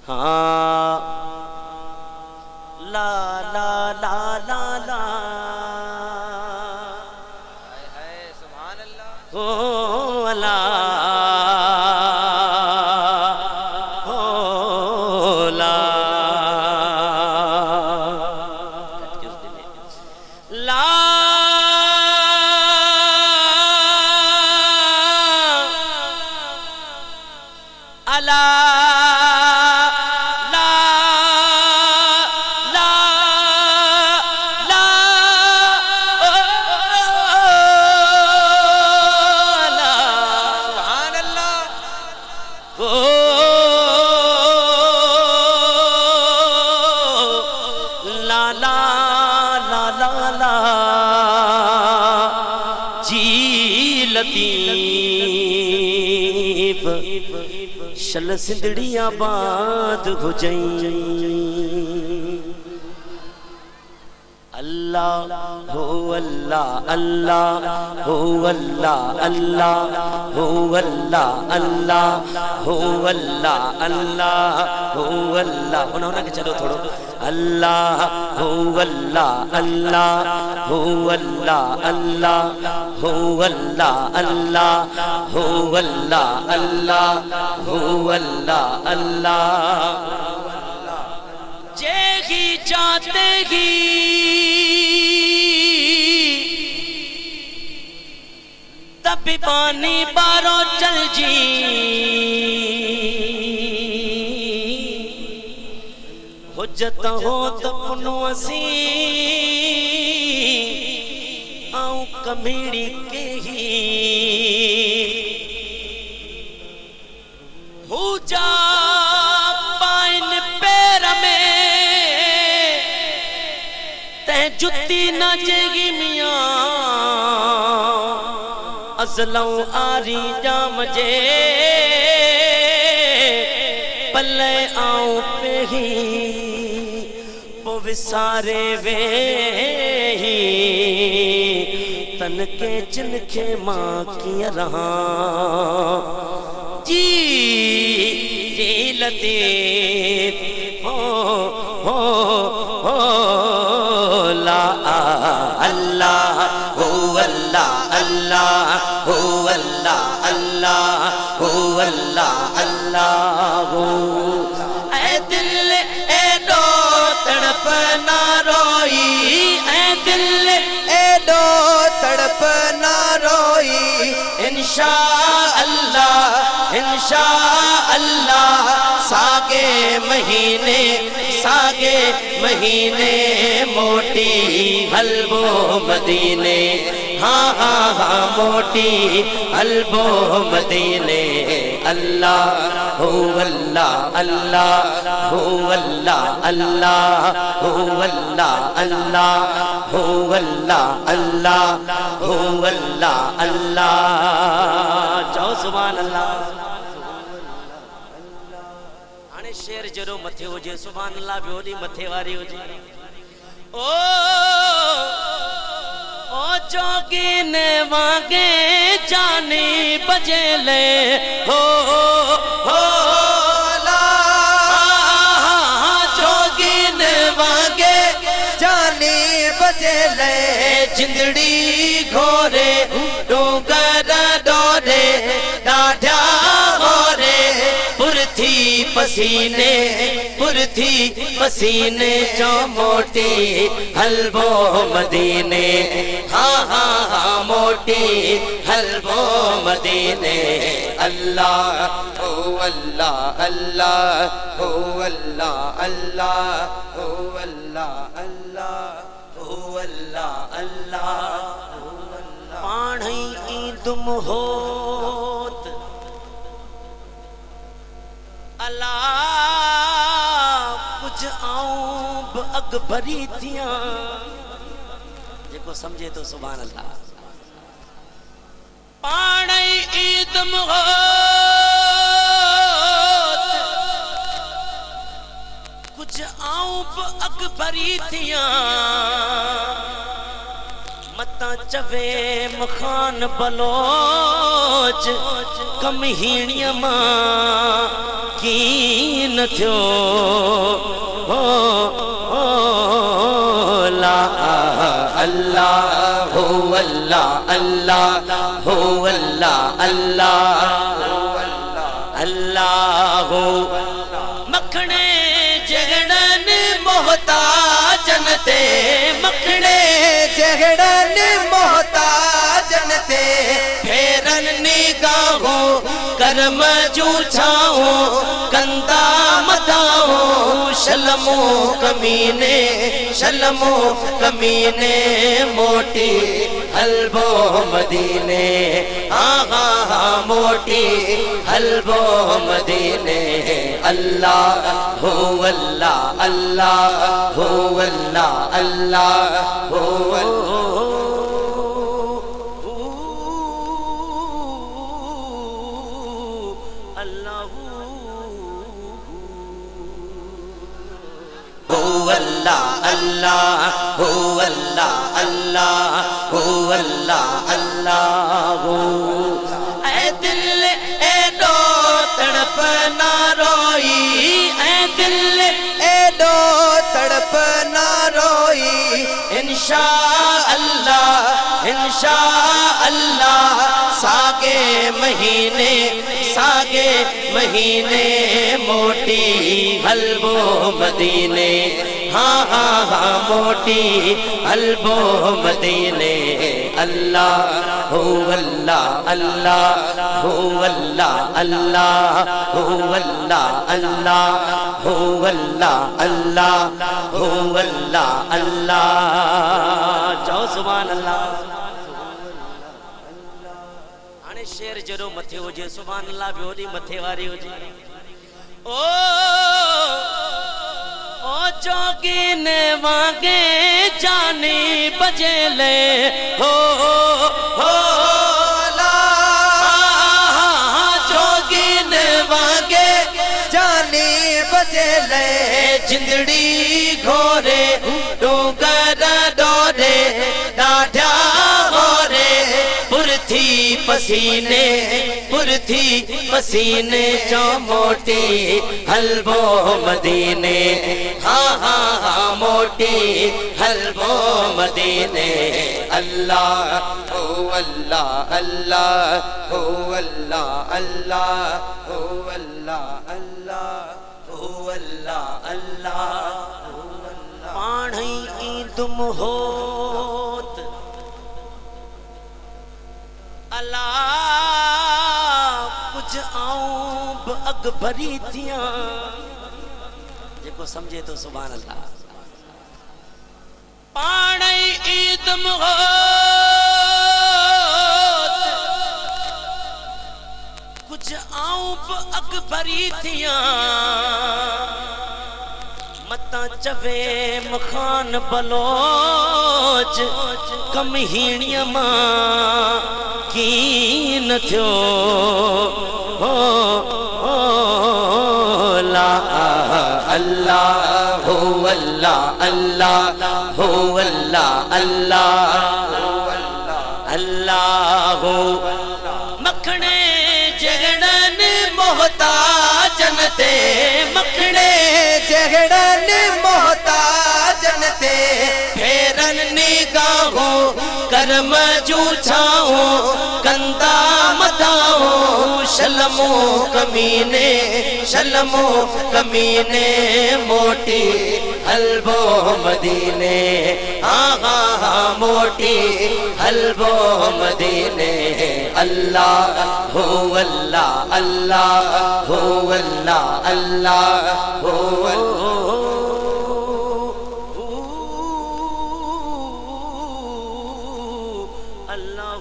ہاں لا لا لا لا لا سبحان اللہ او لا او لا لا الا لطیف شل سندڑی آباد ہو جائیں اللہ ہو اللہ اللہ ہو اللہ اللہ ہو اللہ اللہ ہو اللہ اللہ ہو اللہ انہوں نے چلو تھوڑو اللہ ہو اللہ اللہ ہو اللہ اللہ ہو اللہ اللہ ہو اللہ اللہ ہو اللہ اللہ جے چاہتے ہی تب پانی بارو چل جی حجت ہو تپنو اسی آؤں کمیڑی کے ہی ہو جا پائن پیر میں تے جتی نہ جگی میاں ازلوں آری جام جے پلے آؤں پہ ہی وہ وسارے وے ہی تن کے چن کے ماں کی رہا جی جی لطیف ہو لا اللہ ہو اللہ اللہ ہو اللہ اللہ ہو اللہ اللہ اے دل اے دو تڑپ نہ روئی اے دل اے دو تڑپ نہ روئی انشاءاللہ ساگے مہینے موٹی حلبو مدینے ہاں ہاں ہاں موٹی حلبو مدینے اللہ ہو اللہ اللہ ہو اللہ اللہ ہو اللہ اللہ ہو اللہ اللہ ہو اللہ اللہ چاہو سبحان اللہ شیر جڑو متھے ہو جے سبحان اللہ بھی ہوڑی متھے واری ہو جے او چوکین وانگے جانی بجے لے ہو لا چوکین وانگے جانی بجے لے جندڑی گھورے ڈونگر ڈورے ڈاڈھا پسینے جو موٹی حلبو مدینے ہاں ہاں ہاں موٹی حلبو مدینے اللہ ہو اللہ اللہ ہو اللہ اللہ ہو اللہ اللہ ہو اللہ اللہ پاڑھیں ایدم ہوت اللہ کچھ آؤں اکبری تھیاں جے کو سمجھے تو سبحان اللہ پاڑھیں ایدم ہوت کچھ آؤں اکبری تھیاں متا چوے مخان بلوچ کم ہینیاں ماں कीन थियो ला अल्लाह हो अल्लाह अल्लाह हो अल्लाह अल्लाह अल्लाह हो मखणे जगड़न मोहताजन ते मखणे जगड़न मोहताजन ते फेरन निगाहों करम जूछाओ कंदा मताओ शलमो कमीने मोटी हलबो मदीने आहा मोटी हलबो मदीने अल्लाह हो अल्लाह अल्लाह हो अल्लाह अल्लाह हो अल्लाह अल्लाह हो अल्लाह अल्लाह हो अल्लाह अल्लाह हो ऐ दिल एडो तड़प ना रोई ऐ दिल एडो तड़प ना रोई इंशा अल्लाह सागे महीने मोटी हलबो मदीने हाँ मोटी हलबो मदीने अल्लाह हो अल्लाह अल्लाह हो अल्लाह अल्लाह हो अल्लाह अल्लाह हो अल्लाह अल्लाह हो अल्लाह अल्लाह चओ सुभान अल्लाह शेर जरो मथे हुजे सुभान अल्लाह भी होड़ी मथे वारी हुजे ओ जोगी ने वागे जानी बजेले हो ला जोगी ने वागे जानी बजेले जिंदड़ी घोरे डोगर डोरे डाढ़ा घोरे पुरथी पसीने जो मोटी हलबो मदीने हाँ मोटी हलबो मदीने अल्लाह हो अल्लाह अल्लाह हो अल्लाह अल्लाह हो अल्लाह अल्लाह हो अल्लाह अल्लाह पाणी तुम होत अल्लाह कुछ आऊं अकबरी थियां जेको समझे तो सुभान अल्लाह पाणी ईद होत कुछ आऊं अकबरी थियां मता चवे मखान बलोच कम हीणिया मां कीन थियो ला अल्लाह हो अल्लाह अल्लाह हो अल्लाह अल्लाह अल्लाह हो मखणे जगड़न मोहताजन ते मखणे जगड़न मोहताजन ते फेरन निगाहों करम जूछाओ कंदा मताओ शलमो कमीने मोटी हलबो मदीने आहा मोटी हलबो मदीने अल्लाह हो अल्लाह अल्लाह हो अल्लाह अल्लाह हो अल्लाह